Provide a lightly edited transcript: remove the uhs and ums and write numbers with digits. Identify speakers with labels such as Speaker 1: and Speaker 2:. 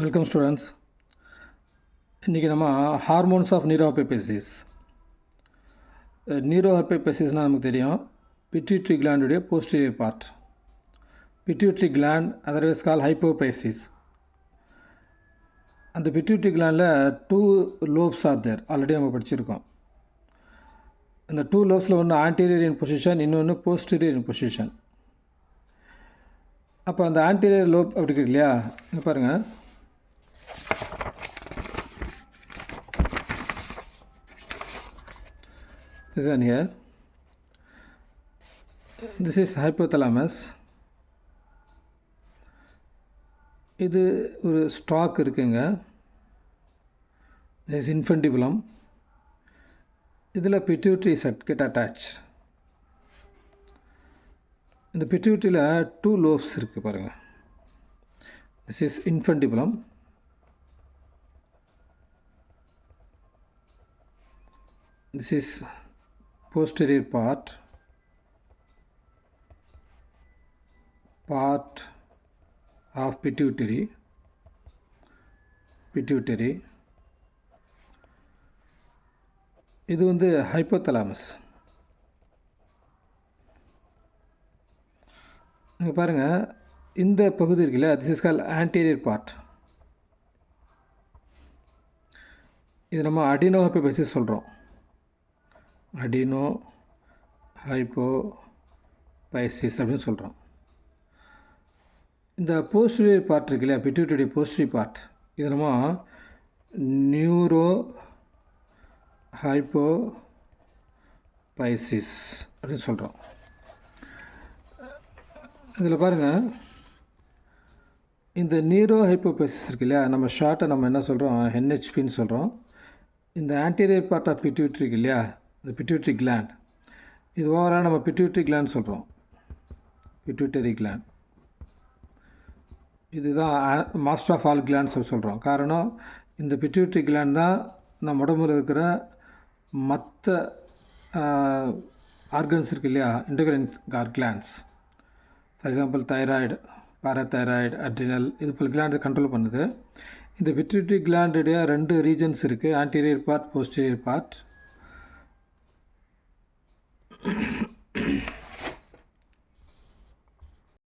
Speaker 1: Welcome students. இன்றைக்கி நம்ம hormones of நீரோஹெப்பேசிஸ். நீரோஹெப்பேசிஸ்னால் நமக்கு தெரியும், பிட்யூட்ரி கிளாண்டுடைய posterior part. Pituitary gland otherwise call hypophysis. அந்த பிட்யூட்ரி கிளாண்டில் 2 லோப்ஸ் ஆர் தேர். ஆல்ரெடி நம்ம படிச்சிருக்கோம். இந்த 2 லோப்ஸில் ஒன்று ஆன்டீரியர் இன் பொசிஷன், இன்னொன்று போஸ்டீரியர் இன் பொசிஷன். அப்போ அந்த ஆன்டீரியர் லோப் அப்படி இருக்கு இல்லையா, இங்கே பாருங்கள். This one here, this is hypothalamus. இது ஒரு ஸ்டாக் இருக்குங்க. this is infundibulum. இதில் pituitary set get attached. இந்த pituitaryல 2 lobes இருக்குது பாருங்கள். this is infundibulum. this is posterior part of pituitary. இது வந்து ஹைப்போதலாமஸ். இங்கே பாருங்கள், இந்த பகுதி இருக்குல்ல, this is call anterior part. இது நம்ம அடினோஹெப்பேசிஸ் சொல்கிறோம். அடினோ ஹைப்போபைசிஸ் அப்படின்னு சொல்கிறோம். இந்த போஸ்டீரியர் பார்ட் இருக்கு இல்லையா, பிட்யூட்டரி போஸ்டீரியர் பார்ட், இது நம்ம நியூரோ ஹைப்போபைசிஸ் அப்படின்னு சொல்கிறோம். இதில் பாருங்கள், இந்த நியூரோ ஹைப்போபைசிஸ் இருக்கு இல்லையா, நம்ம ஷார்ட்டை நம்ம என்ன சொல்கிறோம், என்ஹெச்பின்னு சொல்கிறோம். இந்த ஆன்டீரியர் பார்ட் ஆஃப் பிட்யூட்டரி இருக்கு இல்லையா, இந்த பிட்யூட்டரி கிளாண்ட், இது ஓவரால் நம்ம பிட்யூட்டரி கிளாண்ட் சொல்கிறோம். பிட்யூட்டரி கிளாண்ட் இதுதான் மாஸ்டர் ஆஃப் ஆல் கிளாண்ட்ஸ் சொல்கிறோம். காரணம், இந்த பிட்யூட்டரி கிளாண்ட் தான் நம்ம உடம்புல இருக்கிற மற்ற ஆர்கன்ஸ் இருக்குது இல்லையா, endocrine glands. For example thyroid, parathyroid, adrenal, இது போல் கிளாண்ட் கண்ட்ரோல் பண்ணுது. இந்த பிட்யூட்டரி கிளாண்டுடைய 2 ரீஜன்ஸ் இருக்குது, ஆன்டீரியர் பார்ட், போஸ்டீரியர் பார்ட்.